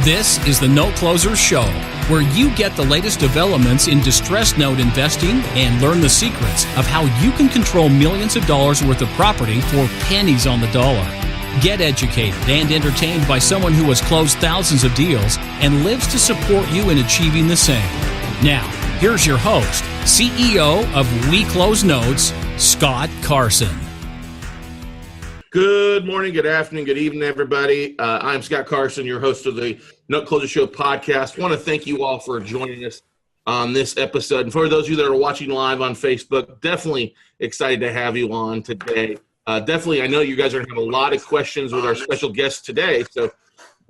This is the Note Closers Show, where you get the latest developments in distressed note investing and learn the secrets of how you can control millions of dollars worth of property for pennies on the dollar. Get educated and entertained by someone who has closed thousands of deals and lives to support you in achieving the same. Now, here's your host, CEO of We Close Notes, Scott Carson. Good morning, good afternoon, good evening, everybody. I'm Scott Carson, your host of the Note Closer Show podcast. I want to thank you all for joining us on this episode. And for those of you that are watching live on Facebook, definitely excited to have you on today. Definitely, I know you guys are going to have a lot of questions with our special guest today. So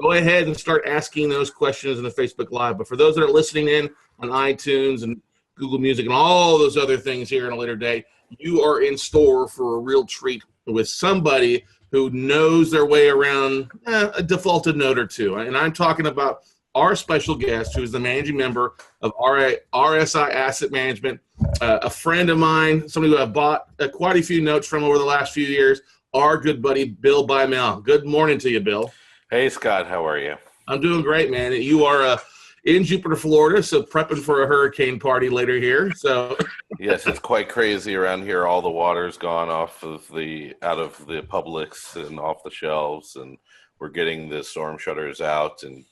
go ahead and start asking those questions in the Facebook Live. But for those that are listening in on iTunes and Google Music and all those other things here in a later day, you are in store for a real treat with somebody who knows their way around a defaulted note or two. And I'm talking about our special guest, who is the managing member of RSI Asset Management, a friend of mine, somebody who I've bought quite a few notes from over the last few years, our good buddy, Bill Bymel. Good morning to you, Bill. Hey, Scott. How are you? I'm doing great, man. You are in Jupiter, Florida, so prepping for a hurricane party later here. So yes, it's quite crazy around here. All the water's gone out of the Publix and off the shelves, and we're getting the storm shutters out, and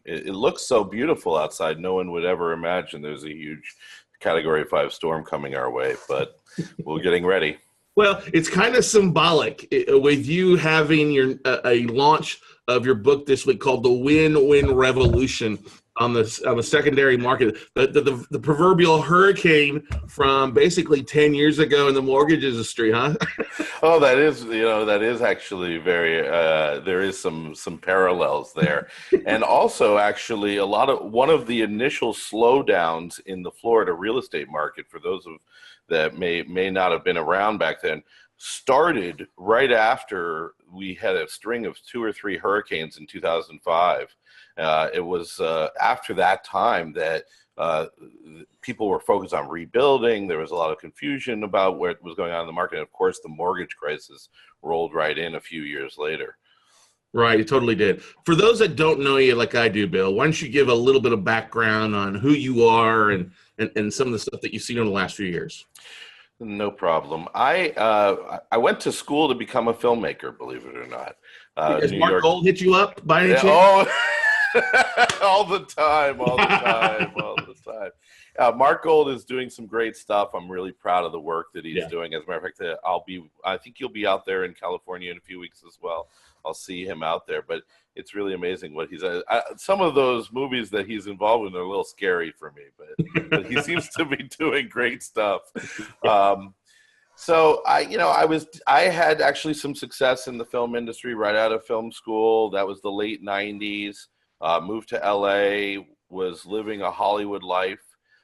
it looks so beautiful outside. No one would ever imagine there's a huge Category 5 storm coming our way, but we're getting ready. Well, it's kind of symbolic with you having a launch of your book this week called the WinWin Revolution on the secondary market, the proverbial hurricane from basically 10 years ago in the mortgage industry, huh? Oh, that is actually very, there is some parallels there. And also actually one of the initial slowdowns in the Florida real estate market, for those that may not have been around back then, started right after we had a string of 2 or 3 hurricanes in 2005. It was after that time that people were focused on rebuilding. There was a lot of confusion about what was going on in the market. And of course, the mortgage crisis rolled right in a few years later. Right, it totally did. For those that don't know you like I do, Bill, why don't you give a little bit of background on who you are and some of the stuff that you've seen in the last few years? No problem. I went to school to become a filmmaker, believe it or not. Has Mark Gold hit you up by any chance? Oh, all the time. Mark Gold is doing some great stuff. I'm really proud of the work that he's doing. As a matter of fact, I think he'll be out there in California in a few weeks as well. I'll see him out there, but it's really amazing what he's. Some of those movies that he's involved in are a little scary for me, but he seems to be doing great stuff. So I had actually some success in the film industry right out of film school. That was the late 90s. Moved to LA, was living a Hollywood life,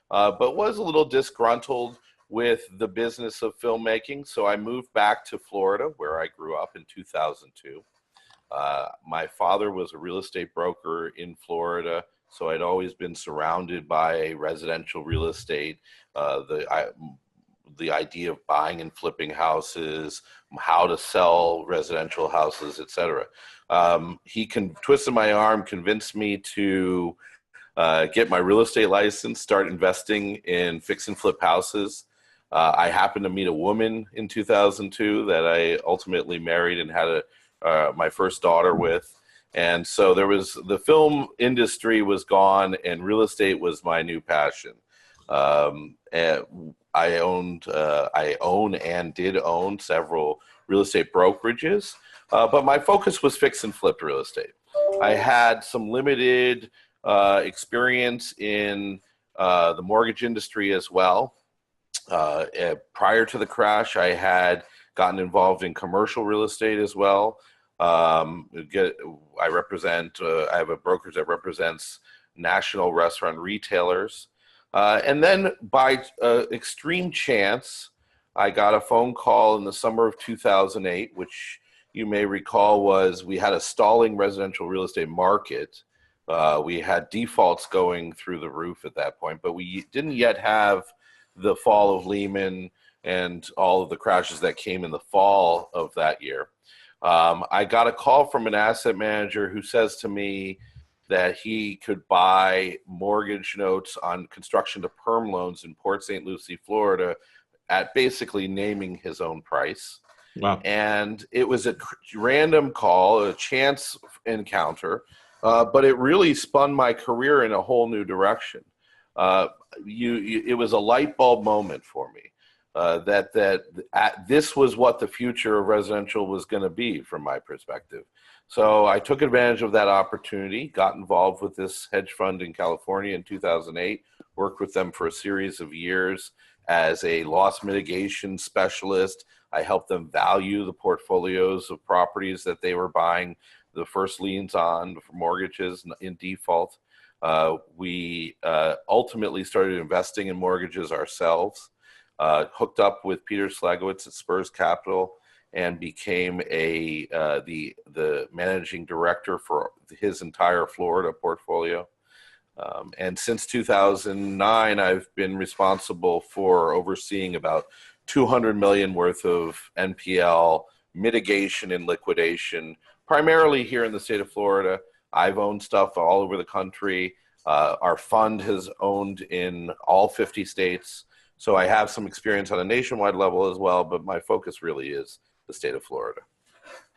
but was a little disgruntled with the business of filmmaking. So I moved back to Florida, where I grew up, in 2002. My father was a real estate broker in Florida, so I'd always been surrounded by residential real estate, the idea of buying and flipping houses, how to sell residential houses, etc. He twisted my arm, convinced me to get my real estate license, start investing in fix and flip houses. I happened to meet a woman in 2002 that I ultimately married and had my first daughter with. And so the film industry was gone and real estate was my new passion. And I own and did own several real estate brokerages, but my focus was fix and flip real estate. I had some limited experience in the mortgage industry as well. Prior to the crash, I had gotten involved in commercial real estate as well. I have a brokerage that represents national restaurant retailers. And then by extreme chance, I got a phone call in the summer of 2008, which you may recall we had a stalling residential real estate market. We had defaults going through the roof at that point, but we didn't yet have the fall of Lehman and all of the crashes that came in the fall of that year. I got a call from an asset manager who says to me that he could buy mortgage notes on construction to perm loans in Port St. Lucie, Florida, at basically naming his own price. Wow. And it was a random call, a chance encounter, but it really spun my career in a whole new direction. It was a light bulb moment for me. This was what the future of residential was going to be from my perspective. So I took advantage of that opportunity, got involved with this hedge fund in California in 2008, worked with them for a series of years as a loss mitigation specialist. I helped them value the portfolios of properties that they were buying the first liens on for mortgages in default. We ultimately started investing in mortgages ourselves. Hooked up with Peter Slagowitz at Spurs Capital and became the managing director for his entire Florida portfolio. And since 2009, I've been responsible for overseeing about $200 million worth of NPL mitigation and liquidation, primarily here in the state of Florida. I've owned stuff all over the country. Our fund has owned in all 50 states. So I have some experience on a nationwide level as well, but my focus really is the state of Florida.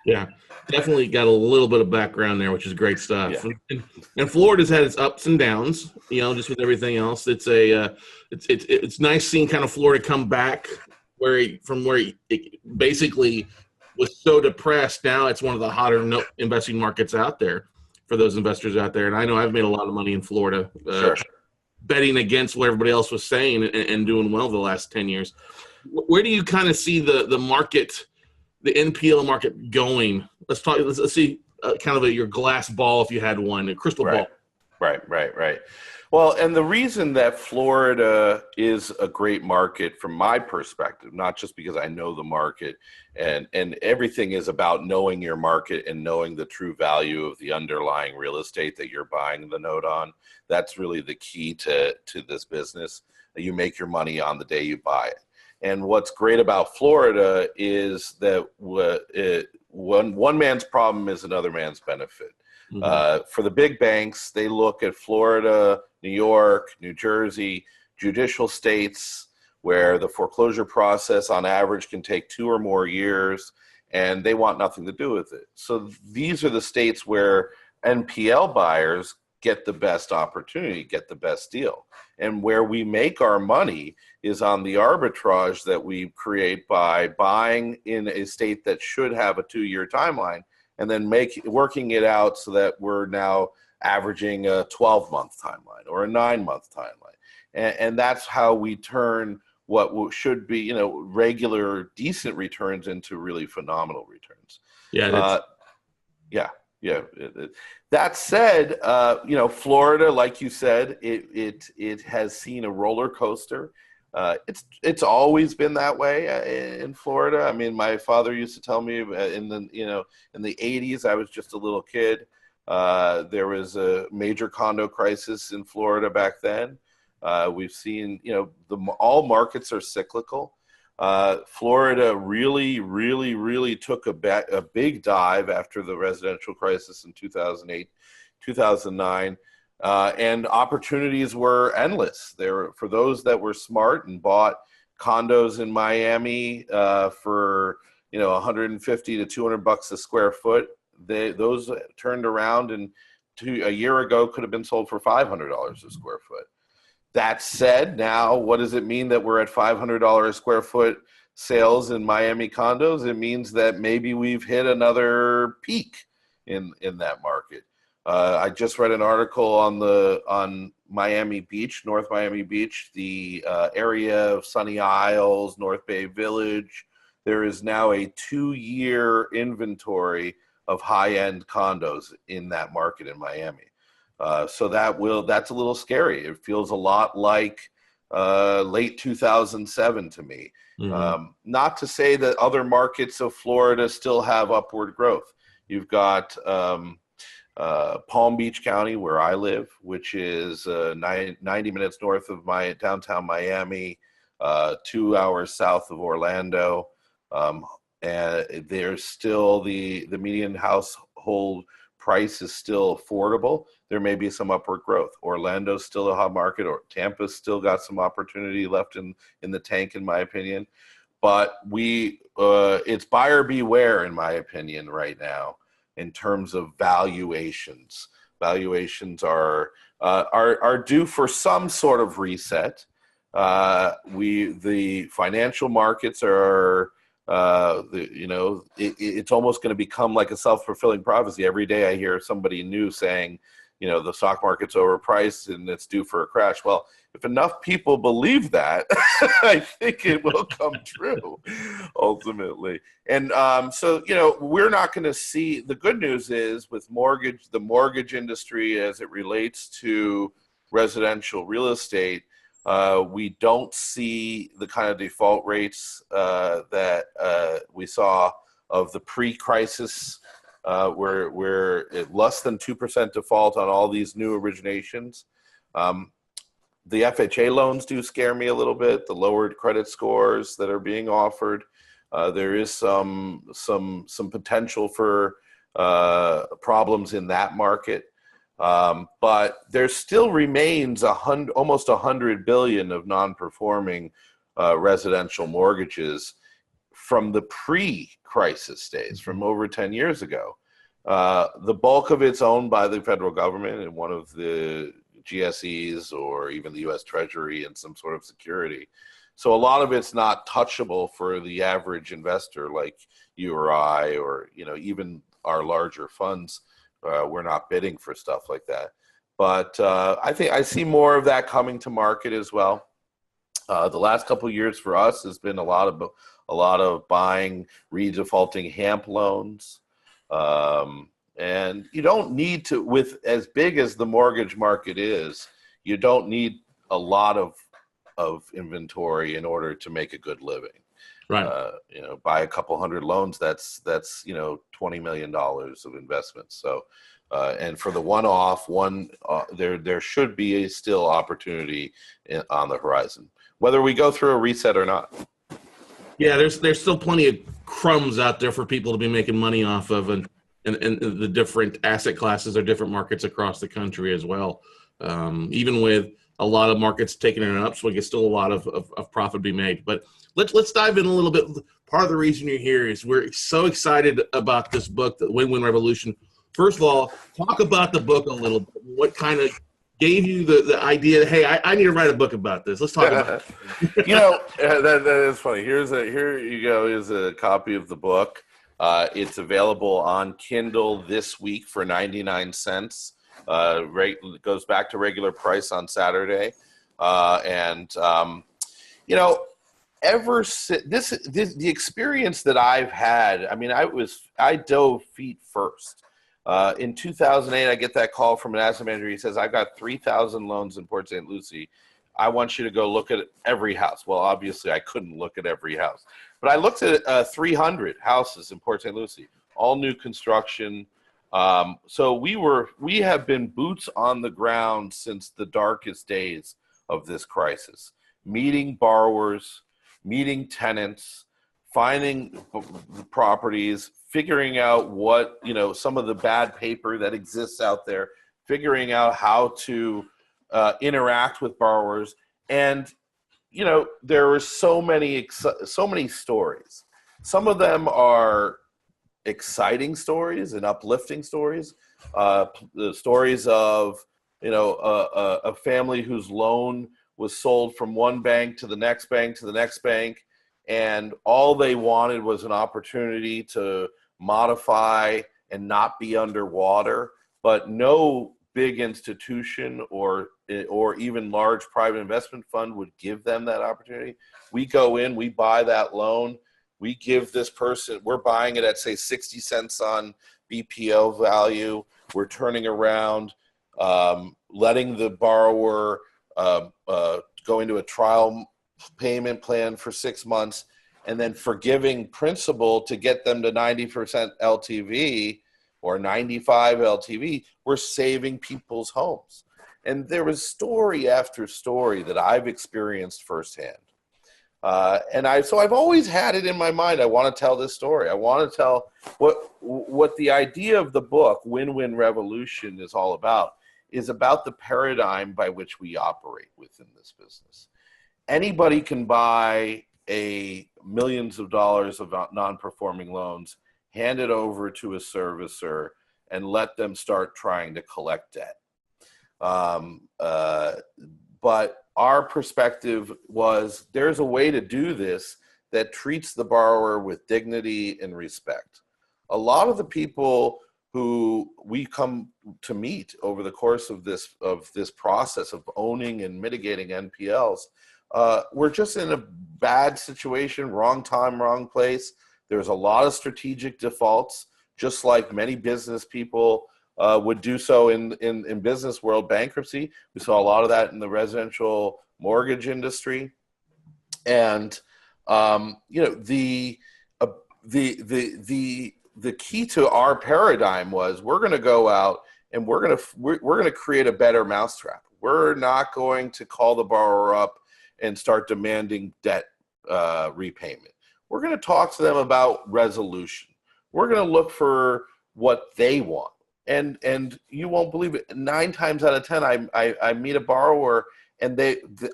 Yeah, definitely got a little bit of background there, which is great stuff. Yeah. And Florida's had its ups and downs, just with everything else. It's nice seeing kind of Florida come back where it basically was so depressed. Now it's one of the hotter investing markets out there for those investors out there. And I know I've made a lot of money in Florida. Sure. Betting against what everybody else was saying and doing well the last 10 years. Where do you kind of see the market, the NPL market going? Let's see kind of your glass ball, if you had one, a crystal ball. Right. Well, and the reason that Florida is a great market from my perspective, not just because I know the market, and everything is about knowing your market and knowing the true value of the underlying real estate that you're buying the note on. That's really the key to this business. You make your money on the day you buy it. And what's great about Florida is that one man's problem is another man's benefit. Mm-hmm. For the big banks, they look at Florida, New York, New Jersey, judicial states where the foreclosure process on average can take 2 or more years, and they want nothing to do with it. So these are the states where NPL buyers get the best opportunity, get the best deal. And where we make our money is on the arbitrage that we create by buying in a state that should have a 2-year timeline and then working it out so that we're now averaging a 12-month timeline or a 9-month timeline. And that's how we turn what should be, regular, decent returns into really phenomenal returns. Yeah. Yeah. That said, Florida, like you said, it has seen a roller coaster. It's always been that way in Florida. I mean, my father used to tell me in the 80s, I was just a little kid. There was a major condo crisis in Florida back then. We've seen, all markets are cyclical. Florida really took a big dive after the residential crisis in 2008, 2009. And opportunities were endless. For those that were smart and bought condos in Miami for $150 to $200 a square foot. Those turned around and a year ago could have been sold for $500 a square foot. That said, now what does it mean that we're at $500 a square foot sales in Miami condos? It means that maybe we've hit another peak in that market. I just read an article on Miami Beach, North Miami Beach, the area of Sunny Isles, North Bay Village. There is now a 2-year inventory of high-end condos in that market in Miami. So that's a little scary. It feels a lot like late 2007 to me. Mm-hmm. Not to say that other markets of Florida still have upward growth. You've got Palm Beach County, where I live, which is 90 minutes north of my downtown Miami, 2 hours south of Orlando. And there's still the median household price is still affordable, there may be some upward growth. Orlando's still a hot market, or Tampa's still got some opportunity left in the tank, in my opinion. But it's buyer beware, in my opinion, right now, in terms of valuations. Valuations are due for some sort of reset. The financial markets are, it's almost going to become like a self-fulfilling prophecy. Every day I hear somebody new saying, the stock market's overpriced and it's due for a crash. Well, if enough people believe that, I think it will come true ultimately. And so, we're not going to see, the good news is with the mortgage industry as it relates to residential real estate, we don't see the kind of default rates that we saw of the pre-crisis, where we're at less than 2% default on all these new originations. The FHA loans do scare me a little bit, the lowered credit scores that are being offered. There is some potential for problems in that market. But there still remains almost $100 billion of non-performing residential mortgages from the pre-crisis days, from over 10 years ago. The bulk of it's owned by the federal government and one of the GSEs or even the U.S. Treasury and some sort of security. So a lot of it's not touchable for the average investor like you or I, or even our larger funds. We're not bidding for stuff like that. But I think I see more of that coming to market as well. The last couple of years for us has been a lot of buying redefaulting HAMP loans. And you don't need to, with as big as the mortgage market is, you don't need a lot of inventory in order to make a good living. Right. Buy a couple hundred loans, that's $20 million of investment. So, and for the one-off, there should be a still opportunity on the horizon, whether we go through a reset or not. Yeah, there's still plenty of crumbs out there for people to be making money off of, and the different asset classes or different markets across the country as well. Even with a lot of markets taking an upswing, it's still a lot of profit to be made. But let's dive in a little bit. Part of the reason you're here is we're so excited about this book, the WinWin Revolution. First of all, talk about the book a little bit. What kind of gave you the idea, hey, I need to write a book about this. Let's talk about it. That is funny. Here you go. Here's a copy of the book. It's available on Kindle this week for 99 cents. It goes back to regular price on Saturday. The experience that I've had, I dove feet first. In 2008, I get that call from an asset manager. He says, I've got 3,000 loans in Port St. Lucie. I want you to go look at every house. Well, obviously, I couldn't look at every house. But I looked at 300 houses in Port St. Lucie, all new construction. So we have been boots on the ground since the darkest days of this crisis, meeting borrowers, meeting tenants, finding properties, figuring out what, some of the bad paper that exists out there, figuring out how to interact with borrowers. And, there are so many stories. Some of them are exciting stories and uplifting stories. The stories of, a family whose loan was sold from one bank to the next bank to the next bank, and all they wanted was an opportunity to modify and not be underwater, but no big institution or even large private investment fund would give them that opportunity. We go in, we buy that loan, we give this person, we're buying it at, say, 60 cents on BPO value. We're turning around, letting the borrower go into a trial payment plan for 6 months, and then forgiving principal to get them to 90% LTV or 95 LTV. We're saving people's homes. And there was story after story that I've experienced firsthand So I've always had it in my mind. I want to tell this story. I want to tell what the idea of the book, WinWin Revolution, is all about. Is about the paradigm by which we operate within this business. Anybody can buy millions of dollars of non-performing loans, hand it over to a servicer, and let them start trying to collect debt. But our perspective was there's a way to do this that treats the borrower with dignity and respect. A lot of the people who we come to meet over the course of this process of owning and mitigating NPLs, we're just in a bad situation, wrong time, wrong place. There's a lot of strategic defaults, just like many business people would do so in business world bankruptcy. We saw a lot of that in the residential mortgage industry, and the key to our paradigm was we're going to go out and we're going to create a better mousetrap. We're not going to call the borrower up and start demanding debt repayment. We're going to talk to them about resolution. We're going to look for what they want. And you won't believe it. 9 times out of 10, I meet a borrower and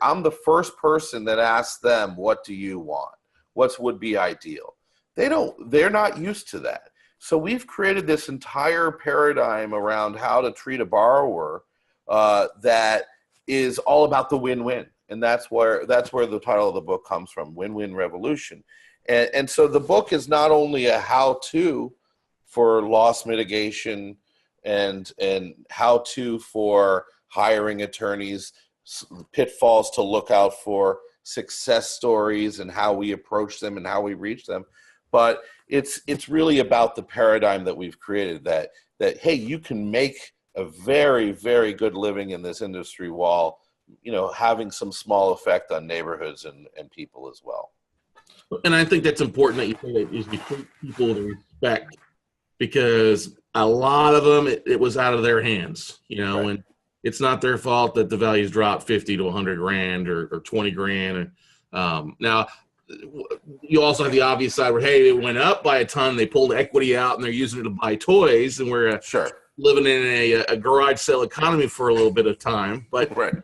I'm the first person that asks them, what do you want? What would be ideal? They're not used to that. So we've created this entire paradigm around how to treat a borrower that is all about the win-win. And that's where the title of the book comes from, WinWin Revolution. And so the book is not only a how-to for loss mitigation and how-to for hiring attorneys, pitfalls to look out for, success stories and how we approach them and how we reach them. But it's really about the paradigm that we've created that hey, you can make a very, very good living in this industry while having some small effect on neighborhoods and people as well. And I think that's important that you say that is you treat people with respect, because a lot of them it was out of their hands, right. And it's not their fault that the values dropped 50 to 100 grand or 20 grand. Now, you also have the obvious side where, hey, it went up by a ton. They pulled equity out and they're using it to buy toys, and we're living in a garage sale economy for a little bit of time. But right.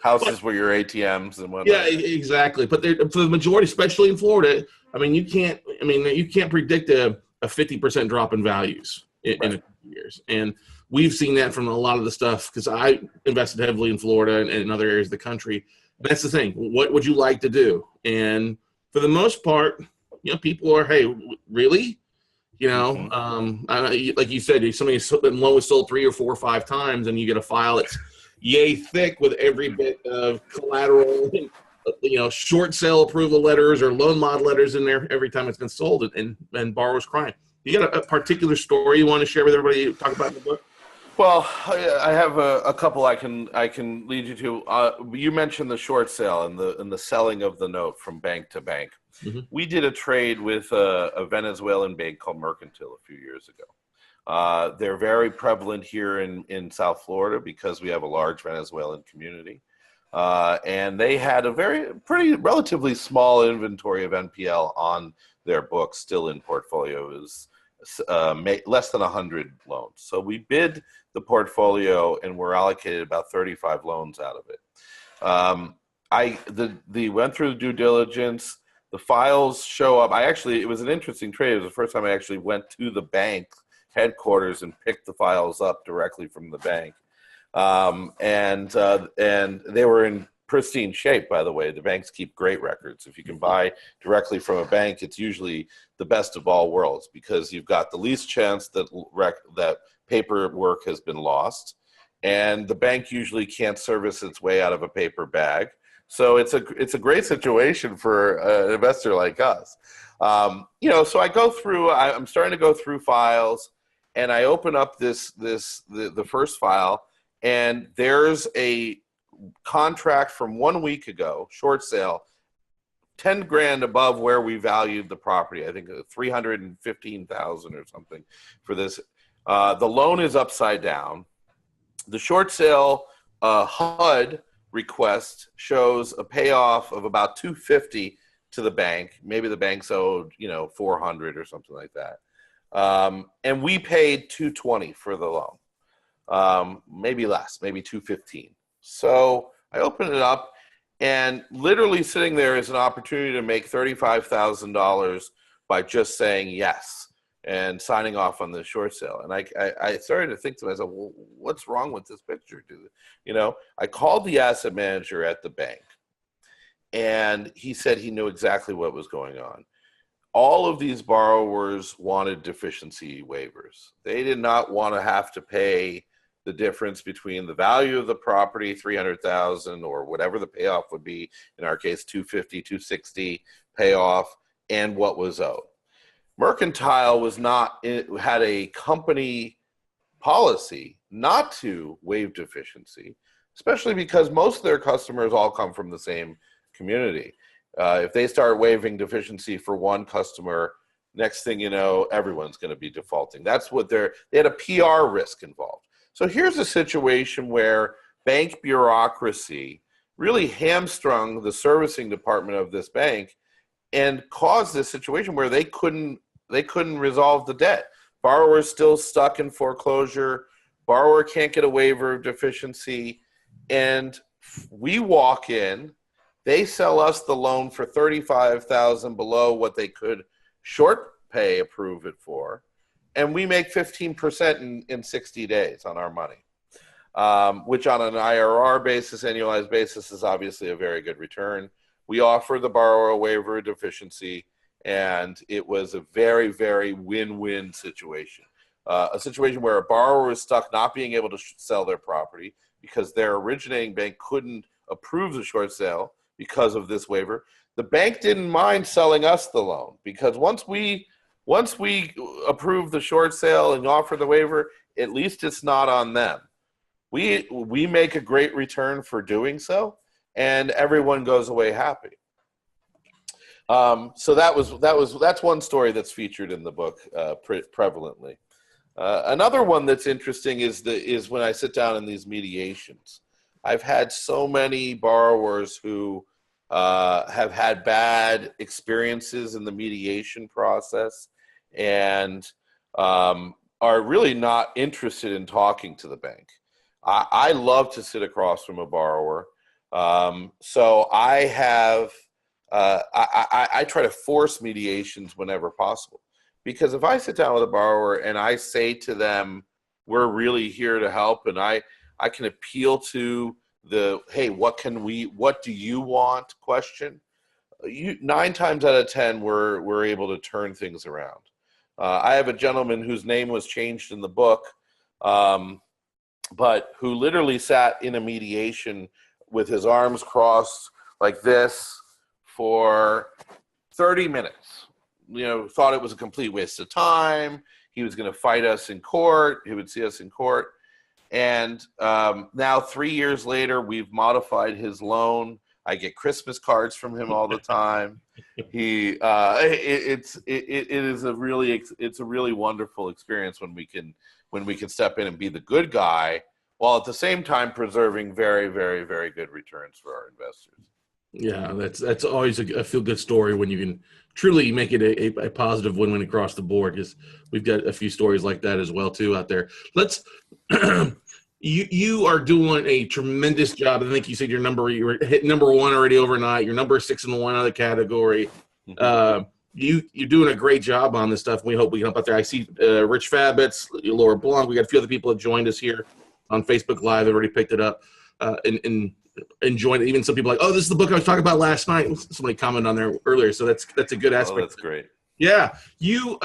Houses were your ATMs and whatnot. Yeah, exactly. But for the majority, especially in Florida, you can't predict a 50% drop in values in a few years. And we've seen that from a lot of the stuff, because I invested heavily in Florida and in other areas of the country. That's the thing. What would you like to do? And for the most part, people are, hey, really? Like you said, somebody's loan was sold 3 or 4 or 5 times, and you get a file that's yay thick with every bit of collateral, short sale approval letters or loan mod letters in there every time it's been sold, and borrowers crying. You got a particular story you want to share with everybody, talk about in the book? Well, I have a couple I can lead you to. You mentioned the short sale and the selling of the note from bank to bank. Mm-hmm. We did a trade with a Venezuelan bank called Mercantile a few years ago. They're very prevalent here in South Florida because we have a large Venezuelan community. And they had a relatively small inventory of NPL on their books, still in portfolio. It was less than 100 loans. So we bid the portfolio and were allocated about 35 loans out of it. They went through the due diligence. The files show up. It was an interesting trade. It was the first time I actually went to the bank headquarters and picked the files up directly from the bank. And they were in pristine shape, by the way. The banks keep great records. If you can buy directly from a bank, it's usually the best of all worlds, because you've got the least chance that paperwork has been lost, and the bank usually can't service its way out of a paper bag. So it's a great situation for an investor like us. So I go through. I'm starting to go through files, and I open up the first file, and there's a contract from 1 week ago, short sale, 10 grand above where we valued the property. I think 315,000 or something for this. The loan is upside down. The short sale HUD request shows a payoff of about $250 to the bank. Maybe the bank's owed, $400 or something like that. And we paid $220 for the loan. Maybe less, maybe $215. So I opened it up, and literally sitting there is an opportunity to make $35,000 by just saying yes and signing off on the short sale. And I started to think to myself, well, what's wrong with this picture? I called the asset manager at the bank, and he said he knew exactly what was going on. All of these borrowers wanted deficiency waivers. They did not want to have to pay the difference between the value of the property, $300,000 or whatever the payoff would be, in our case, $250, $260 payoff, and what was owed. Mercantile had a company policy not to waive deficiency, especially because most of their customers all come from the same community. If they start waiving deficiency for one customer, next thing you know, everyone's going to be defaulting. That's what they had a PR risk involved. So here's a situation where bank bureaucracy really hamstrung the servicing department of this bank and caused this situation where they couldn't resolve the debt. Borrower's still stuck in foreclosure. Borrower can't get a waiver of deficiency. And we walk in, they sell us the loan for $35,000 below what they could short pay approve it for. And we make 15% in 60 days on our money, which on an IRR basis, annualized basis, is obviously a very good return. We offer the borrower a waiver of deficiency, and it was a very, very win-win situation. A situation where a borrower is stuck not being able to sell their property because their originating bank couldn't approve the short sale because of this waiver. The bank didn't mind selling us the loan, because once we approve the short sale and offer the waiver, at least it's not on them. We make a great return for doing so, and everyone goes away happy. So that's one story that's featured in the book prevalently. Another one that's interesting is when I sit down in these mediations. I've had so many borrowers who have had bad experiences in the mediation process and are really not interested in talking to the bank. I love to sit across from a borrower. So I have, I try to force mediations whenever possible. Because if I sit down with a borrower and I say to them, we're really here to help, and I can appeal to the, hey, what do you want question, 9 times out of 10, we're able to turn things around. I have a gentleman whose name was changed in the book, but who literally sat in a mediation with his arms crossed like this for 30 minutes. Thought it was a complete waste of time. He was going to fight us in court. He would see us in court. And now 3 years later, we've modified his loan. I get Christmas cards from him all the time. It's a really wonderful experience when we can step in and be the good guy, while at the same time preserving very, very, very good returns for our investors. Yeah, that's always a feel-good story when you can truly make it a positive win-win across the board, because we've got a few stories like that as well too out there. Let's you are doing a tremendous job. I think you said you were hitting number 1 already overnight. You're number 6 in the one other category. You're doing a great job on this stuff. We hope we can help out there. I see Rich Fabitz, Laura Blanc. We got a few other people that joined us here on Facebook Live. They've already picked it up and enjoyed it. Even some people are like, oh, this is the book I was talking about last night. Somebody commented on there earlier, so that's a good aspect. Oh, that's great. Yeah, you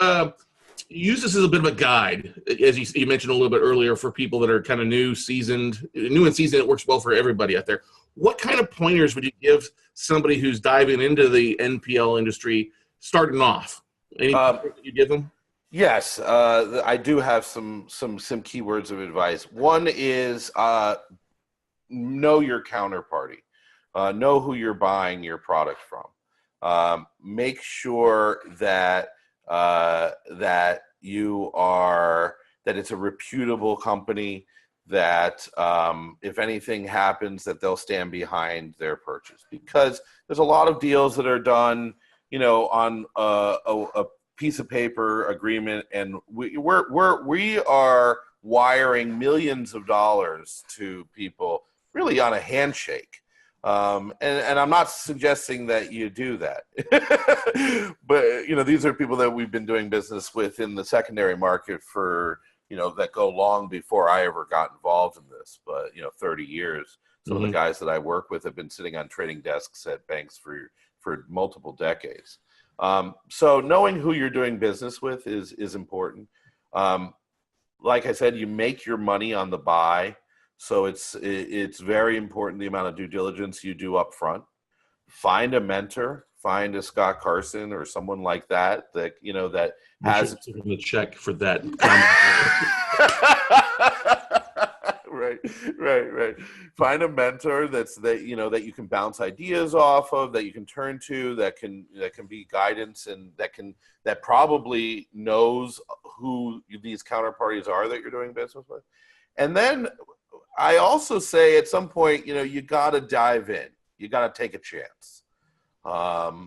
use this as a bit of a guide, as you mentioned a little bit earlier, for people that are kind of new and seasoned. It works well for everybody out there. What kind of pointers would you give somebody who's diving into the NPL industry starting off? Any pointers that you give them? Yes, I do have some key words of advice. One is know your counterparty. Know who you're buying your product from. Make sure that that it's a reputable company, that if anything happens, that they'll stand behind their purchase, because there's a lot of deals that are done, on a piece of paper agreement, and we are wiring millions of dollars to people really on a handshake. And I'm not suggesting that you do that, but these are people that we've been doing business with in the secondary market for, that go long before I ever got involved in this, but 30 years. Some of the guys that I work with have been sitting on trading desks at banks for multiple decades. So knowing who you're doing business with is important. Like I said, you make your money on the buy. So it's very important the amount of due diligence you do up front. Find a mentor, find a Scott Carson or someone like that that has the check for that. Right. Find a mentor that you can bounce ideas off of, that you can turn to, that can be guidance, and that probably knows who these counterparties are that you're doing business with. And then I also say at some point, you got to dive in. You got to take a chance. I've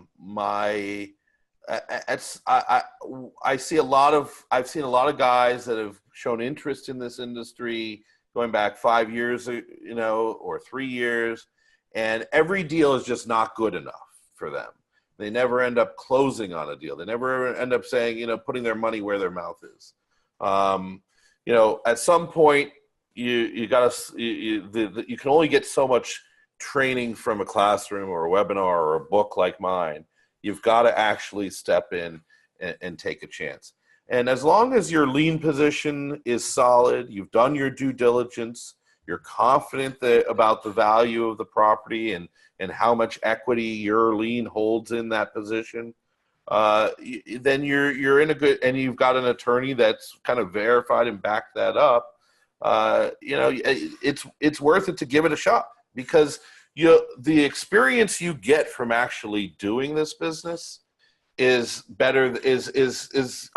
seen a lot of guys that have shown interest in this industry going back 5 years, or 3 years, and every deal is just not good enough for them. They never end up closing on a deal. They never end up saying, putting their money where their mouth is. At some point, you can only get so much training from a classroom or a webinar or a book like mine. You've got to actually step in and take a chance. And as long as your lien position is solid, you've done your due diligence, you're confident about the value of the property and how much equity your lien holds in that position, then you're in a good, and you've got an attorney that's kind of verified and backed that up. It's worth it to give it a shot, because the experience you get from actually doing this business is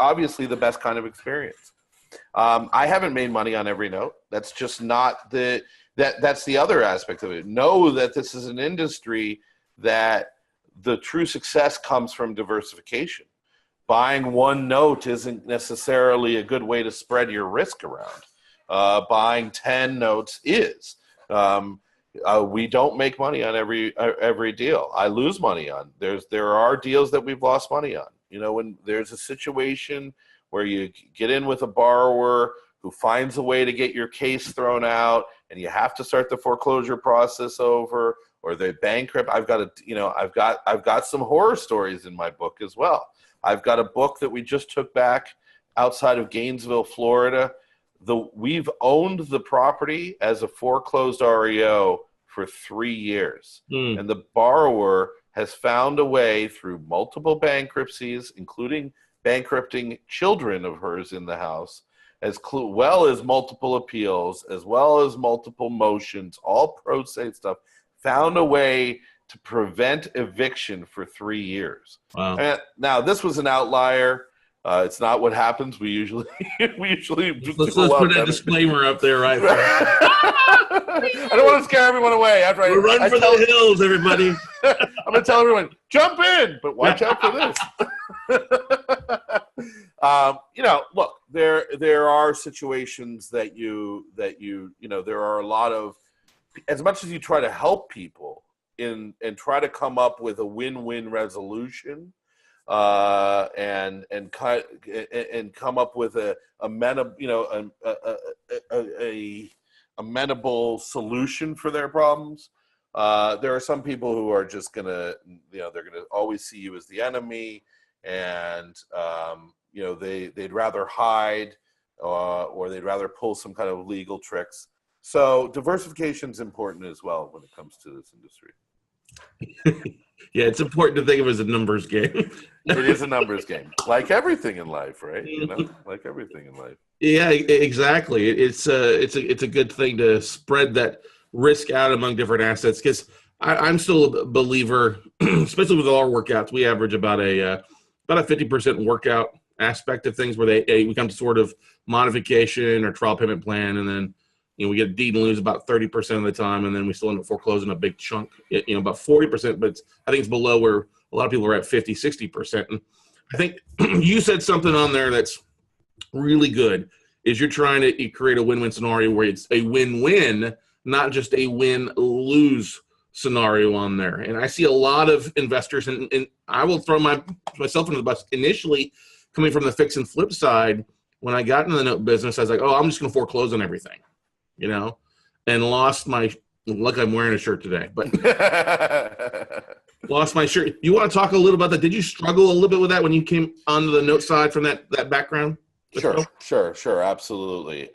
obviously the best kind of experience. I haven't made money on every note. That's just not that's the other aspect of it. Know that this is an industry that the true success comes from diversification. Buying one note isn't necessarily a good way to spread your risk around. Buying 10 notes is. We don't make money on every deal. I lose money on. There are deals that we've lost money on. When there's a situation where you get in with a borrower who finds a way to get your case thrown out, and you have to start the foreclosure process over, or they're bankrupt. I've got some horror stories in my book as well. I've got a book that we just took back outside of Gainesville, Florida. We've owned the property as a foreclosed REO for 3 years. And the borrower has found a way through multiple bankruptcies, including bankrupting children of hers in the house, as well as multiple appeals, as well as multiple motions, all pro se stuff, found a way to prevent eviction for 3 years. Wow. And now, this was an outlier. It's not what happens. We usually let's put a disclaimer up there, right? I don't want to scare everyone away. We're running for the hills, everybody. I'm going to tell everyone, jump in, but watch out for this. Look, there are situations that there are a lot of, as much as you try to help people and try to come up with a win-win resolution, and come up with a amenable solution for their problems. There are some people who are just gonna, they're gonna always see you as the enemy, and they'd rather hide, or they'd rather pull some kind of legal tricks. So diversification is important as well when it comes to this industry. Yeah, it's important to think of it as a numbers game. It is a numbers game, like everything in life, right? Like everything in life. Yeah, exactly. It's a good thing to spread that risk out among different assets, because I'm still a believer, especially with all our workouts. We average about a 50% workout aspect of things, where we come to sort of modification or trial payment plan, and then we get a deed and lose about 30% of the time, and then we still end up foreclosing a big chunk, about 40%, but I think it's below where a lot of people are at 50, 60%. And I think you said something on there that's really good, is you're trying to create a win-win scenario where it's a win-win, not just a win-lose scenario on there. And I see a lot of investors, and I will throw myself under the bus. Initially, coming from the fix and flip side, when I got into the note business, I was like, oh, I'm just going to foreclose on everything, and lost my, look, I'm wearing a shirt today, but lost my shirt. You want to talk a little about that? Did you struggle a little bit with that when you came onto the note side from that background? Sure, absolutely.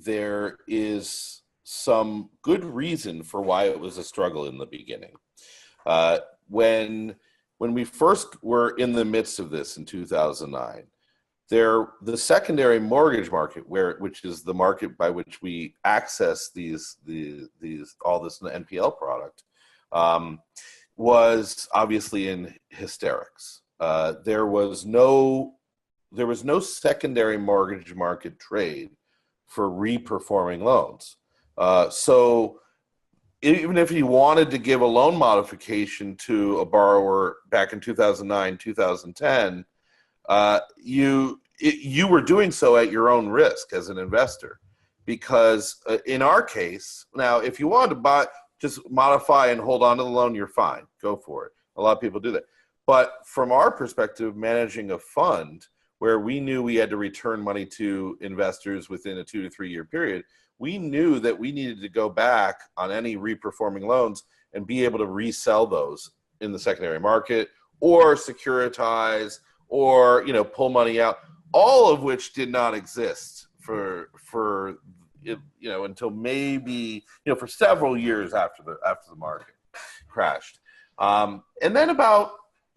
There is some good reason for why it was a struggle in the beginning. When we first were in the midst of this in 2009, the secondary mortgage market, which is the market by which we access all this NPL product, was obviously in hysterics. There was no secondary mortgage market trade for reperforming loans. So even if you wanted to give a loan modification to a borrower back in 2009, 2010, you were doing so at your own risk as an investor, because in our case, now if you wanted to just modify and hold on to the loan, you're fine, go for it. A lot of people do that. But from our perspective, managing a fund where we knew we had to return money to investors within a 2 to 3 year period, we knew that we needed to go back on any reperforming loans and be able to resell those in the secondary market, or securitize, or pull money out, all of which did not exist for until maybe for several years after the market crashed. And then about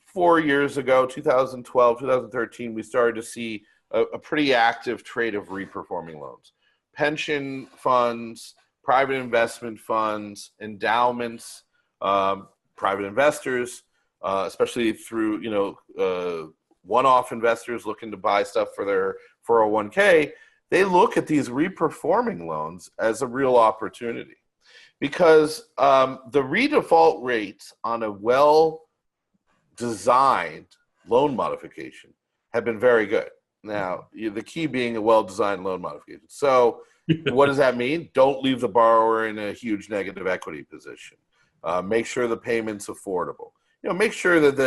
4 years ago, 2012, 2013, we started to see a pretty active trade of reperforming loans. Pension funds, private investment funds, endowments, private investors, especially through one-off investors looking to buy stuff for their 401k, they look at these reperforming loans as a real opportunity, because the redefault rates on a well-designed loan modification have been very good. Now, the key being a well-designed loan modification. So what does that mean? Don't leave the borrower in a huge negative equity position. Make sure the payment's affordable. Make sure that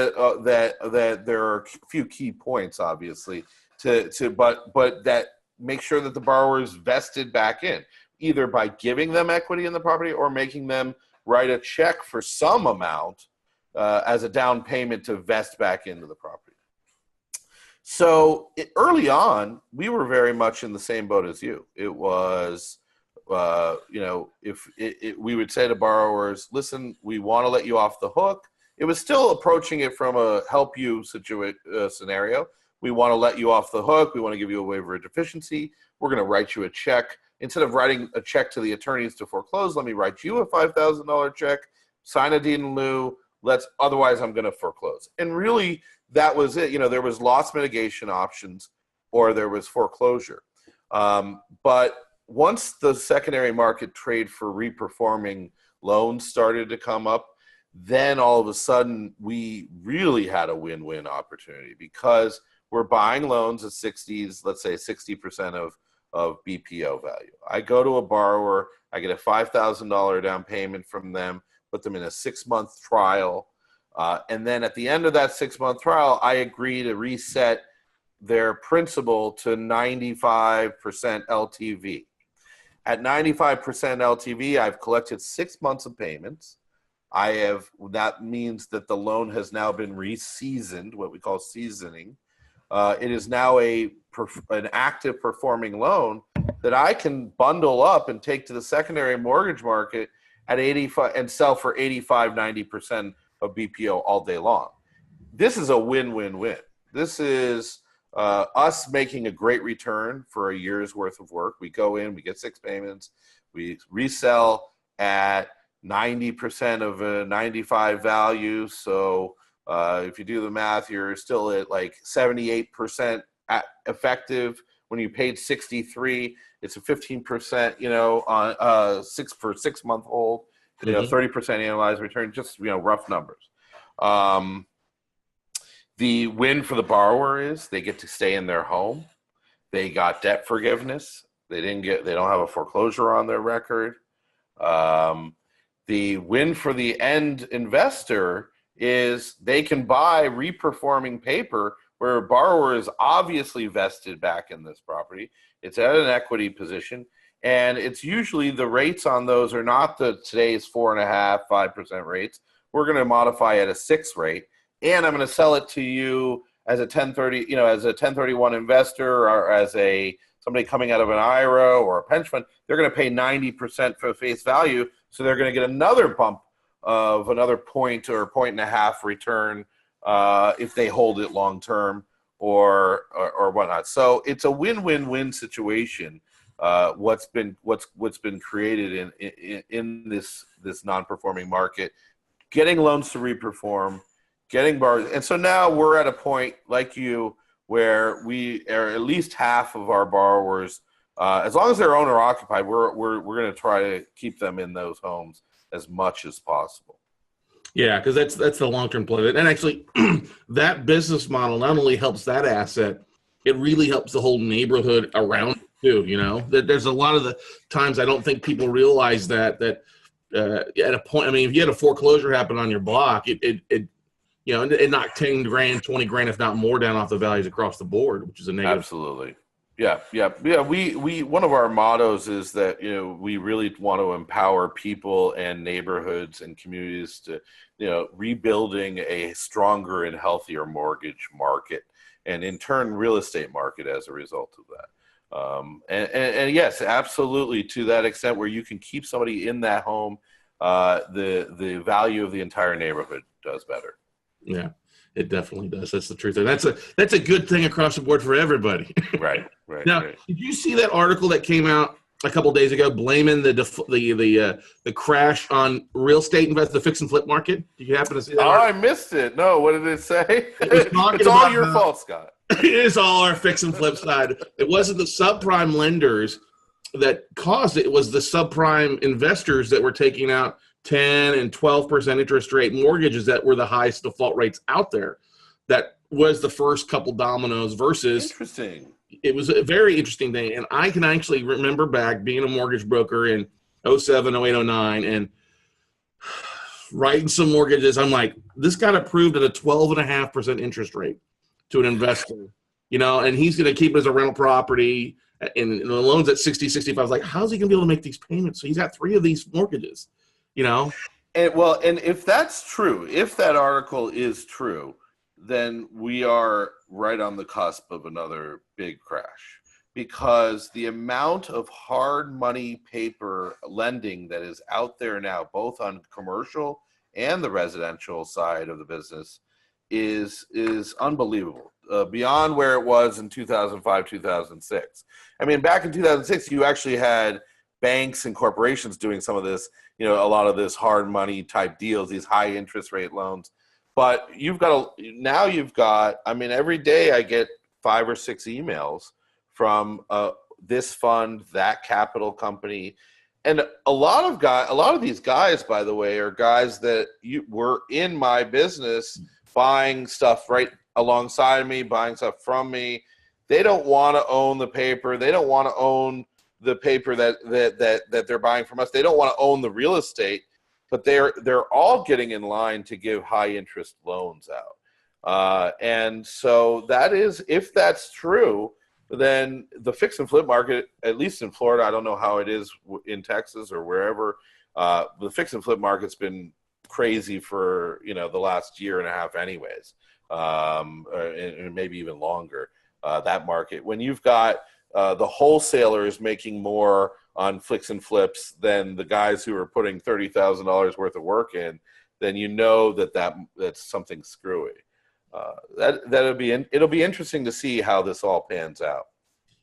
there are a few key points, obviously, but that make sure that the borrower is vested back in, either by giving them equity in the property or making them write a check for some amount as a down payment to vest back into the property. So early on, we were very much in the same boat as you. It was, if we would say to borrowers, listen, we want to let you off the hook. It was still approaching it from a help you scenario. We want to let you off the hook. We want to give you a waiver of deficiency. We're going to write you a check. Instead of writing a check to the attorneys to foreclose, let me write you a $5,000 check, sign a deed in lieu. Otherwise I'm going to foreclose. And really, that was it. There was loss mitigation options, or there was foreclosure. But once the secondary market trade for reperforming loans started to come up, then all of a sudden we really had a win-win opportunity, because we're buying loans at 60s, let's say 60% of BPO value. I go to a borrower, I get a $5,000 down payment from them, put them in a 6-month trial. And then at the end of that 6-month trial, I agree to reset their principal to 95% LTV. At 95% LTV, I've collected 6 months of payments. That means that the loan has now been reseasoned, what we call seasoning. It is now an active performing loan that I can bundle up and take to the secondary mortgage market at 85 and sell for 85, 90% of BPO all day long. This is a win-win-win. This is us making a great return for a year's worth of work. We go in, we get 6 payments, we resell at 90% of a 95 value. So if you do the math, you're still at like 78% effective when you paid 63, it's a 15%, on 6-month hold, 30% annualized return, just, rough numbers. The win for the borrower is they get to stay in their home. They got debt forgiveness. They don't have a foreclosure on their record. The win for the end investor is they can buy reperforming paper where a borrower is obviously vested back in this property. It's at an equity position, and it's usually the rates on those are not today's 4.5%, 5% rates. We're going to modify at a 6 rate, and I'm going to sell it to you as a 1030, as a 1031 investor or as somebody coming out of an IRA or a pension fund. They're going to pay 90% for face value, so they're going to get another bump of another point or 1.5 return if they hold it long term or whatnot. So it's a win-win-win situation. What's been created in this non-performing market, getting loans to reperform, getting borrowers, and so now we're at a point like you where we are at least half of our borrowers, as long as they're owner occupied, we're going to try to keep them in those homes as much as possible. Yeah, because that's the long-term play. And actually, that business model not only helps that asset, it really helps the whole neighborhood around it too. There's a lot of the times I don't think people realize that at a point, if you had a foreclosure happen on your block, it knocked 10 grand, 20 grand, if not more, down off the values across the board, which is a negative. Absolutely. Yeah. We one of our mottos is that we really want to empower people and neighborhoods and communities to rebuilding a stronger and healthier mortgage market, and in turn real estate market as a result of that. And yes, absolutely, to that extent where you can keep somebody in that home, the value of the entire neighborhood does better. Yeah, it definitely does. That's the truth. And that's a good thing across the board for everybody. Right. Now, did you see that article that came out a couple of days ago blaming the crash on real estate investment, the fix and flip market? Did you happen to see that? Oh, I missed it. No, what did it say? It's all your fault, Scott. It is all our fix and flip side. It wasn't the subprime lenders that caused it. It was the subprime investors that were taking out 10 and 12% interest rate mortgages that were the highest default rates out there. That was the first couple dominoes versus. Interesting. It was a very interesting thing. And I can actually remember back being a mortgage broker in 07, 08, 09 and writing some mortgages. I'm like, this got approved at a 12.5% interest rate to an investor, and he's going to keep it as a rental property. And the loan's at 60, 65. I was like, how's he going to be able to make these payments? So he's got 3 of these mortgages. And if that's true, if that article is true, then we are right on the cusp of another big crash, because the amount of hard money paper lending that is out there now, both on commercial and the residential side of the business, is unbelievable, beyond where it was in 2005, 2006. Back in 2006, you actually had banks and corporations doing some of this, a lot of this hard money type deals, these high interest rate loans. But every day I get 5 or 6 emails from this fund, that capital company. And a lot of these guys, by the way, are guys that were in my business buying stuff right alongside me, buying stuff from me. They don't want to own the paper. They don't want to own the paper that they're buying from us. They don't want to own the real estate, but they're all getting in line to give high interest loans out. And so that is, if that's true, then the fix and flip market, at least in Florida, I don't know how it is in Texas or wherever, the fix and flip market's been crazy for the last year and a half anyways, and maybe even longer. That market, when you've got the wholesalers making more on fix and flips than the guys who are putting $30,000 worth of work in, then that's something screwy. It'll be interesting to see how this all pans out.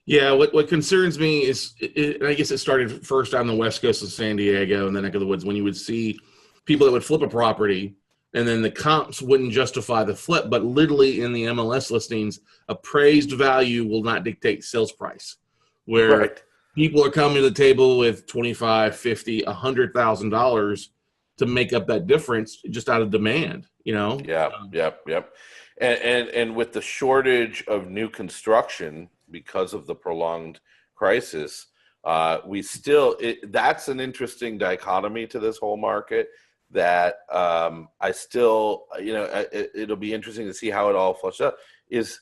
Yeah, what concerns me is, I guess it started first on the west coast of San Diego and then neck of the woods, when you would see people that would flip a property and then the comps wouldn't justify the flip. But literally in the MLS listings, appraised value will not dictate sales price, where Right. people are coming to the table with $25, $50, $100,000 to make up that difference just out of demand, you know? Yep. And with the shortage of new construction because of the prolonged crisis, that's an interesting dichotomy to this whole market that I still, it'll be interesting to see how it all flushes out. Is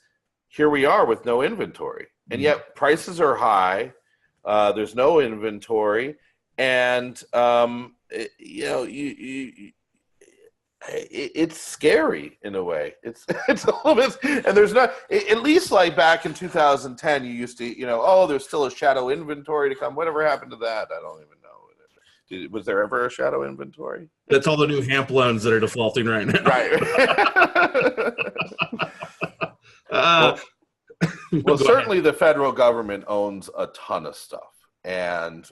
here we are with no inventory, and yet prices are high. There's no inventory, and it's scary in a way. It's a little bit, and there's not, at least like back in 2010, you used to, there's still a shadow inventory to come. Whatever happened to that? I don't even know. Was there ever a shadow inventory? That's all the new HAMP loans that are defaulting right now. Right. Well, certainly the federal government owns a ton of stuff, and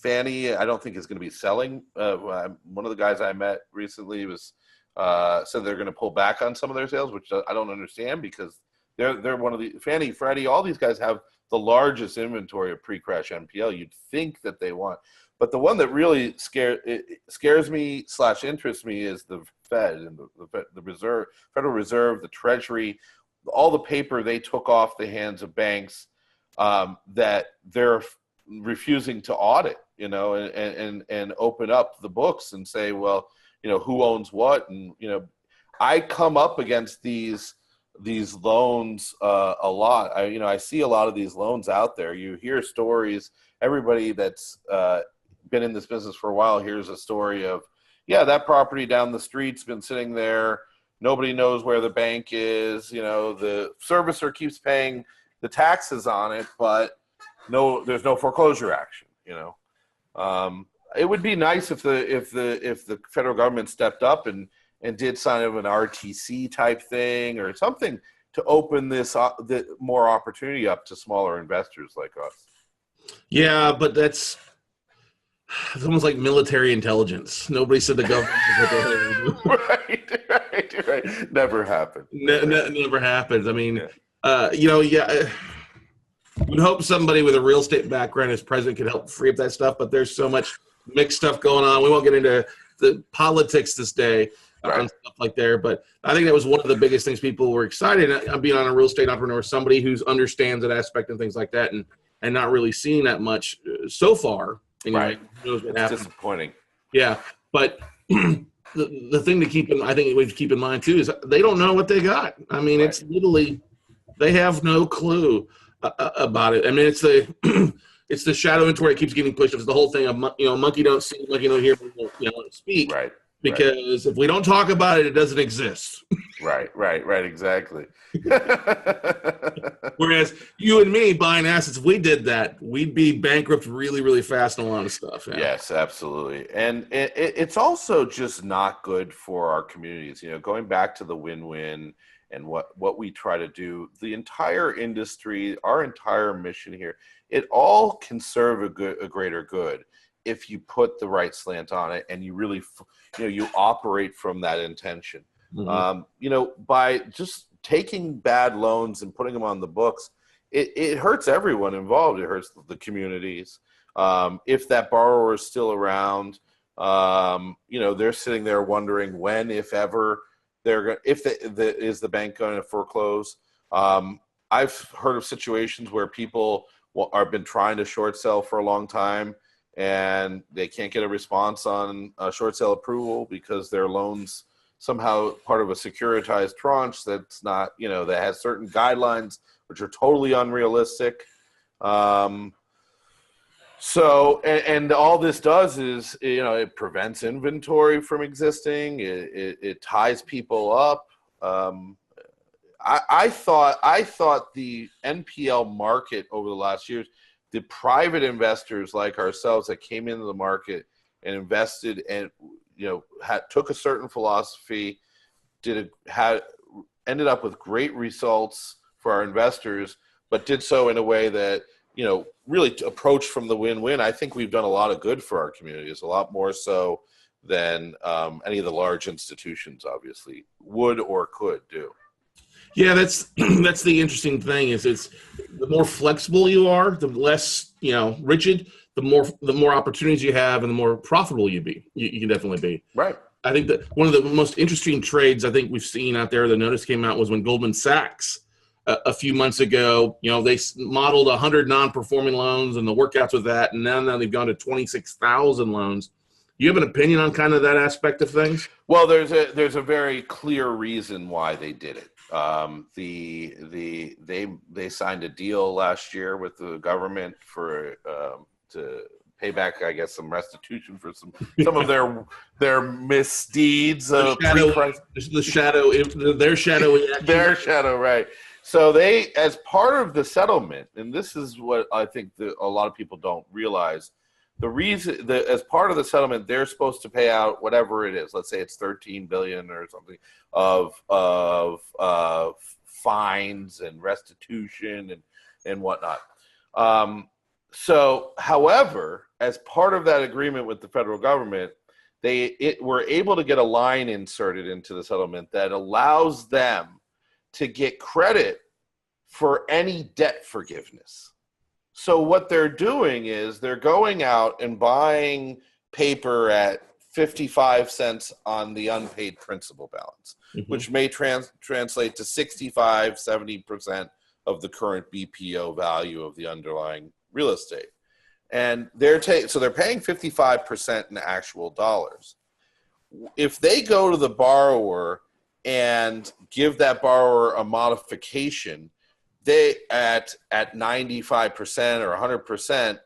Fannie, I don't think is going to be selling. One of the guys I met recently said they're going to pull back on some of their sales, which I don't understand, because they're one of the Fannie, Freddie, all these guys have the largest inventory of pre-crash NPL. You'd think that they want, but the one that really scares me / interests me is the Fed and the Federal Reserve, the Treasury, all the paper they took off the hands of banks that they're refusing to audit, and open up the books and say, well, who owns what, and I come up against these loans a lot. I see a lot of these loans out there. You hear stories. Everybody that's been in this business for a while hears a story of, that property down the street's been sitting there. Nobody knows where the bank is. The servicer keeps paying the taxes on it, but there's no foreclosure action. It would be nice if the federal government stepped up and did sign of an RTC type thing or something to open this more opportunity up to smaller investors like us. Yeah, but it's almost like military intelligence. Nobody said the government was Right. Never happened. Never happens. I mean, we'd hope somebody with a real estate background as president could help free up that stuff, but there's so much mixed stuff going on. We won't get into the politics this day on stuff like there, but I think that was one of the biggest things people were excited about being on a real estate entrepreneur, somebody who understands that aspect and things like that, and not really seeing that much so far. Right. Knows what it's disappointing. Yeah, but the thing I think we have to keep in mind too is they don't know what they got. I mean, It's literally, they have no clue about it. I mean, it's the shadow inventory that keeps getting pushed. It's the whole thing of monkey don't see, monkey don't hear, speak. Right. Because if we don't talk about it, it doesn't exist. Right. Exactly. Whereas you and me buying assets, if we did that, we'd be bankrupt really, really fast on a lot of stuff. Yeah. Yes, absolutely. And it's also just not good for our communities. Going back to the win-win and what we try to do, the entire industry, our entire mission here, it all can serve a greater good if you put the right slant on it and you really, you operate from that intention. Mm-hmm. By just taking bad loans and putting them on the books, it hurts everyone involved. It hurts the communities. If that borrower is still around, they're sitting there wondering when, if ever, is the bank going to foreclose? I've heard of situations where people have been trying to short sell for a long time and they can't get a response on a short sale approval because their loan's somehow part of a securitized tranche that's not, that has certain guidelines which are totally unrealistic. So, and all this does is, it prevents inventory from existing. It ties people up. I thought the NPL market over the last years, the private investors like ourselves that came into the market and invested and, took a certain philosophy, ended up with great results for our investors, but did so in a way that, really approached from the win-win. I think we've done a lot of good for our communities, a lot more so than any of the large institutions obviously would or could do. Yeah, that's that's the interesting thing is it's the more flexible you are, the less rigid, the more opportunities you have, and the more profitable you can definitely be. Right. I think that one of the most interesting trades I think we've seen out there, the notice came out, was when Goldman Sachs a few months ago, they modeled 100 non-performing loans and the workouts with that, and now they've gone to 26,000 loans. Do you have an opinion on kind of that aspect of things? Well, there's a very clear reason why they did it. They signed a deal last year with the government for to pay back, I guess, some restitution for some of their misdeeds. Their shadow, right. So they, as part of the settlement, and this is what I think a lot of people don't realize, the reason that as part of the settlement, they're supposed to pay out whatever it is. Let's say it's $13 billion or something of fines and restitution and whatnot. So, however, as part of that agreement with the federal government, they were able to get a line inserted into the settlement that allows them to get credit for any debt forgiveness. So what they're doing is they're going out and buying paper at 55 cents on the unpaid principal balance, which may translate to 65, 70% of the current BPO value of the underlying real estate. And they're paying 55% in actual dollars. If they go to the borrower and give that borrower a modification, they at 95% or 100%,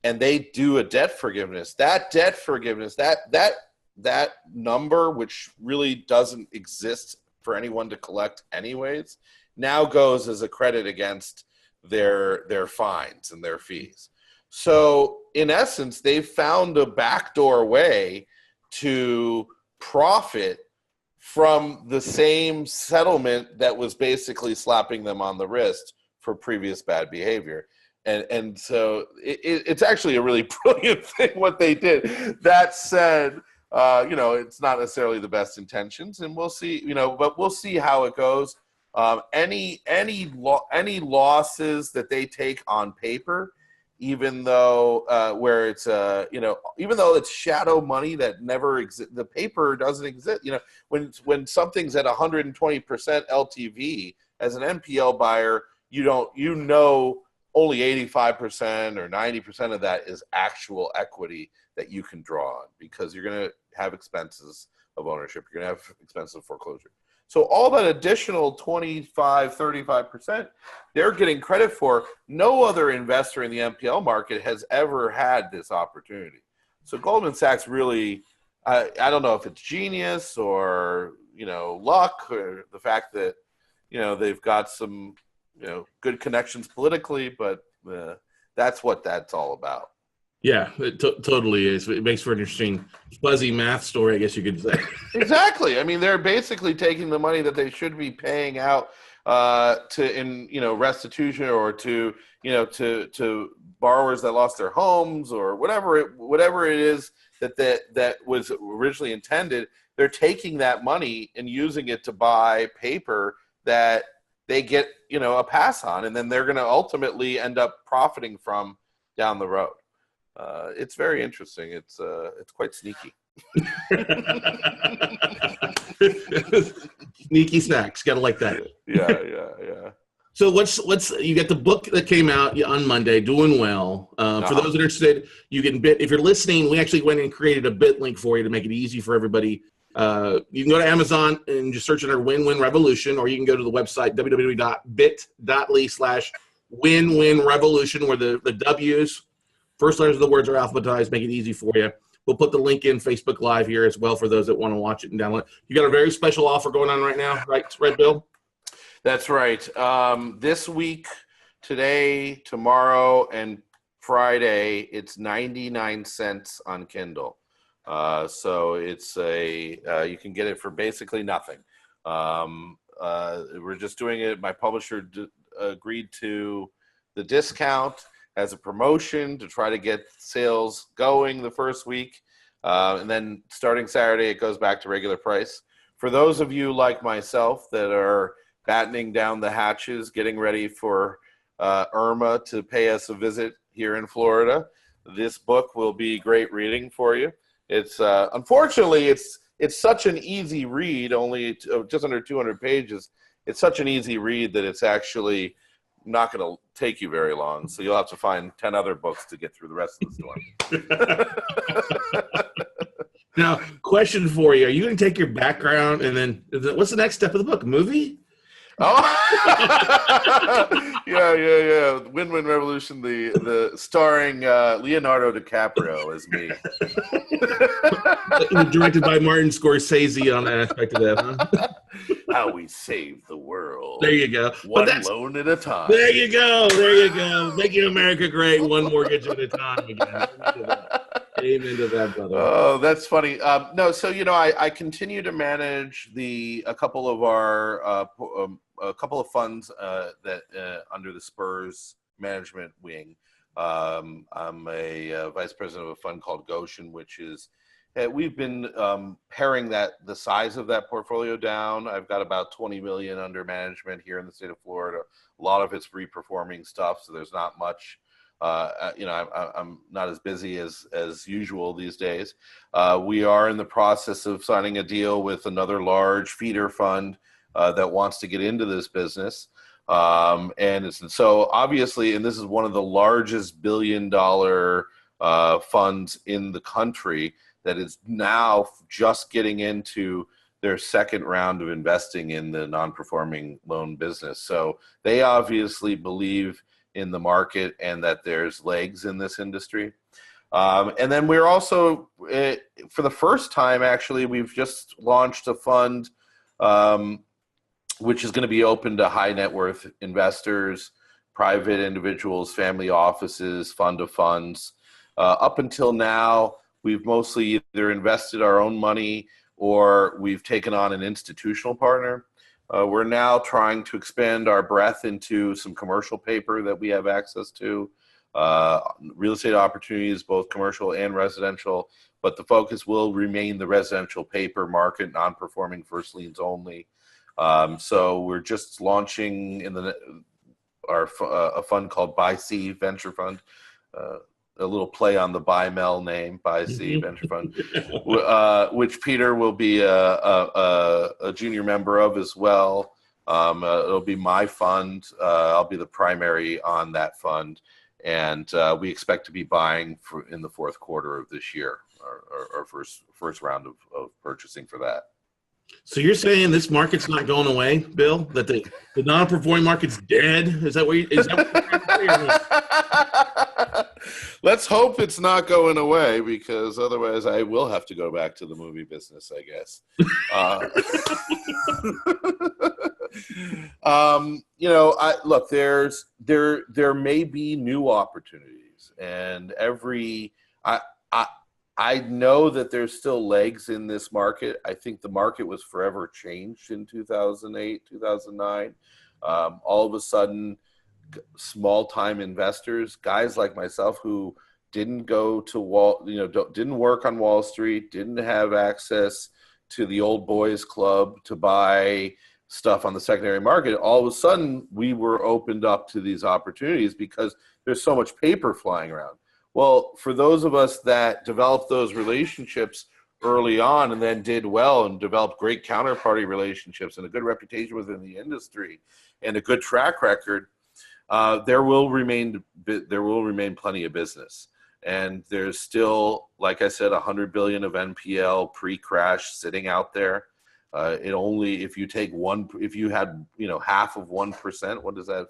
and they do a debt forgiveness, that number, which really doesn't exist for anyone to collect anyways, now goes as a credit against their fines and their fees. So in essence, they've found a backdoor way to profit from the same settlement that was basically slapping them on the wrist for previous bad behavior. And so it's actually a really brilliant thing what they did. That said, it's not necessarily the best intentions, and we'll see, but we'll see how it goes. Any losses that they take on paper, even though where it's even though it's shadow money that never exists, the paper doesn't exist. When something's at 120% LTV, as an NPL buyer, only 85% or 90% of that is actual equity that you can draw on, because you're going to have expenses of ownership, you're going to have expenses of foreclosure. So all that additional 25, 35%, they're getting credit for. No other investor in the NPL market has ever had this opportunity. So Goldman Sachs really, I don't know if it's genius or, luck, or the fact that, they've got some, good connections politically, but that's what that's all about. Yeah, it totally is. It makes for an interesting fuzzy math story, I guess you could say. Exactly. I mean, they're basically taking the money that they should be paying out to restitution, or to borrowers that lost their homes, or whatever it is that was originally intended. They're taking that money and using it to buy paper that they get a pass on, and then they're going to ultimately end up profiting from down the road. It's very interesting. It's quite sneaky. Sneaky snacks, gotta like that. Yeah. So let's you got the book that came out on Monday, Doing Well. For those that are interested, you can if you're listening, we actually went and created a bit link for you to make it easy for everybody. You can go to Amazon and just search under WinWin Revolution, or you can go to the website www.bit.ly/WinWin Revolution, where the W's, first letters of the words, are alphabetized, make it easy for you. We'll put the link in Facebook Live here as well for those that want to watch it and download it. You got a very special offer going on right now, right, Bill? That's right. This week, today, tomorrow, and Friday, it's 99 cents on Kindle. So it's you can get it for basically nothing. We're just doing it. My publisher agreed to the discount as a promotion to try to get sales going the first week. And then starting Saturday, it goes back to regular price. For those of you like myself that are battening down the hatches, getting ready for Irma to pay us a visit here in Florida, this book will be great reading for you. It's unfortunately, it's such an easy read, only just under 200 pages. It's such an easy read that it's actually not going to take you very long. So you'll have to find 10 other books to get through the rest of the story. Now, question for you. Are you going to take your background and then what's the next step of the book? A movie? Oh, yeah. WinWin Revolution, the starring Leonardo DiCaprio as me. Directed by Martin Scorsese on that aspect of that, huh? How we save the world. There you go. One loan at a time. There you go. Making America great, one mortgage at a time again. Amen to that, brother. Oh, that's funny. No, so I continue to manage a couple of our a couple of funds that under the Spurs management wing. I'm a vice president of a fund called Goshen, which is we've been paring the size of that portfolio down. I've got about 20 million under management here in the state of Florida. A lot of it's reperforming stuff, so there's not much. I'm not as busy as usual these days. We are in the process of signing a deal with another large feeder fund that wants to get into this business. So obviously, and this is one of the largest billion-dollar funds in the country that is now just getting into their second round of investing in the non-performing loan business. So they obviously believe in the market and that there's legs in this industry. And then we're also, for the first time, actually, we've just launched a fund which is going to be open to high net worth investors, private individuals, family offices, fund of funds. Up until now, we've mostly either invested our own money or we've taken on an institutional partner. We're now trying to expand our breadth into some commercial paper that we have access to, real estate opportunities, both commercial and residential, but the focus will remain the residential paper market, non-performing first liens only. So we're just launching a fund called BuyC Venture Fund, a little play on the Bymel name, BuyC Venture Fund, which Peter will be a junior member of as well. It'll be my fund. I'll be the primary on that fund, and we expect to be buying in the fourth quarter of this year, our first round of purchasing for that. So you're saying this market's not going away, Bill? That the non-performing market's dead? Is that what you're trying to say? Let's hope it's not going away, because otherwise I will have to go back to the movie business, I guess. Look, there may be new opportunities, and I know that there's still legs in this market. I think the market was forever changed in 2008, 2009. All of a sudden, small-time investors, guys like myself who didn't go to didn't work on Wall Street, didn't have access to the old boys club to buy stuff on the secondary market, all of a sudden we were opened up to these opportunities because there's so much paper flying around. Well, for those of us that developed those relationships early on and then did well and developed great counterparty relationships and a good reputation within the industry and a good track record, there will remain plenty of business. And there's still, like I said, 100 billion of NPL pre-crash sitting out there. If you had half of 1%, what is that?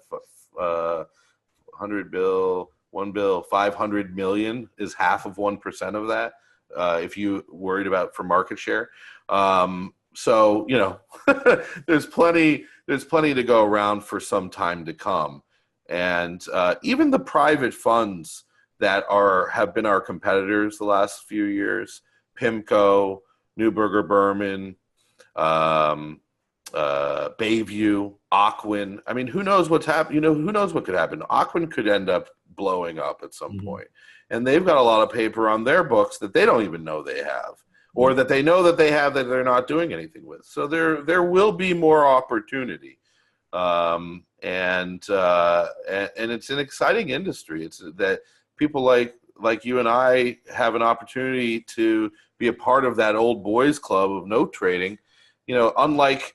100 bill. 1 bill, 500 million is half of 1% of that. If you worried about for market share, so there's plenty to go around for some time to come, and even the private funds that have been our competitors the last few years, PIMCO, Neuberger Berman, Bayview, Ocwen. I mean, who knows what's happened? Who knows what could happen? Ocwen could end up blowing up at some point. And they've got a lot of paper on their books that they don't even know they have, or that they know that they have that they're not doing anything with. So there will be more opportunity. And it's an exciting industry. It's that people like you and I have an opportunity to be a part of that old boys club of note trading. You know, unlike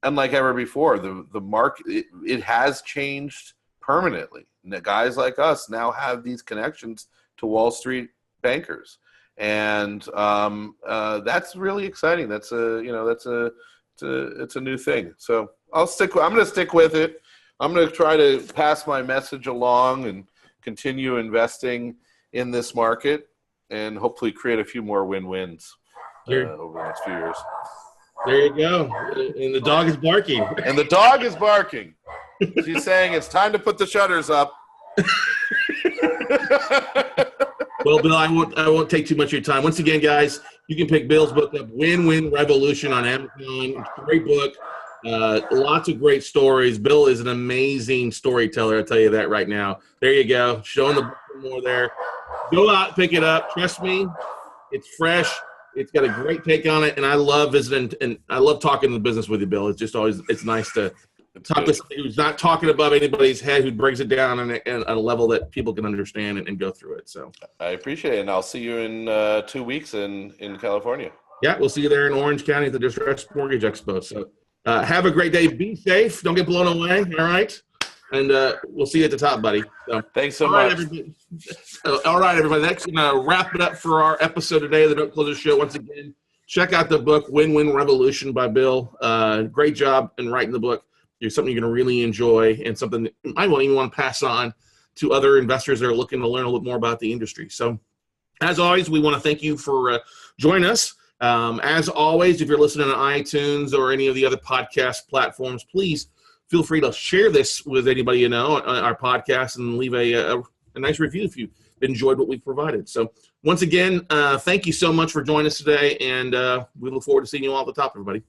ever before, the market, it has changed permanently. And the guys like us now have these connections to Wall Street bankers, and that's really exciting. It's a new thing. So I'm going to stick with it. I'm going to try to pass my message along and continue investing in this market, and hopefully create a few more win-wins over the next few years. There you go. And the dog is barking. And the dog is barking. She's saying it's time to put the shutters up. Well, Bill, I won't take too much of your time. Once again, guys, you can pick Bill's book up, WinWin Revolution, on Amazon. It's a great book. Lots of great stories. Bill is an amazing storyteller, I'll tell you that right now. There you go. Showing the book more there. Go out, pick it up. Trust me, it's fresh. It's got a great take on it, and I love visiting and I love talking the business with you, Bill. It's just always nice to talk to somebody who's not talking above anybody's head, who breaks it down at a level that people can understand and go through it. So I appreciate it, and I'll see you in 2 weeks in California. Yeah, we'll see you there in Orange County at the Distressed Mortgage Expo. So have a great day. Be safe. Don't get blown away. All right. And we'll see you at the top, buddy. So, thanks so much. All right, everybody. That's going to wrap it up for our episode today of the Note Closer Show. Once again, check out the book, WinWin Revolution by Bill. Great job in writing the book. It's something you're going to really enjoy, and something that I won't even want to pass on to other investors that are looking to learn a little more about the industry. So, as always, we want to thank you for joining us. As always, if you're listening on iTunes or any of the other podcast platforms, please feel free to share this with anybody you know on our podcast, and leave a nice review if you enjoyed what we've provided. So once again, thank you so much for joining us today, and we look forward to seeing you all at the top, everybody.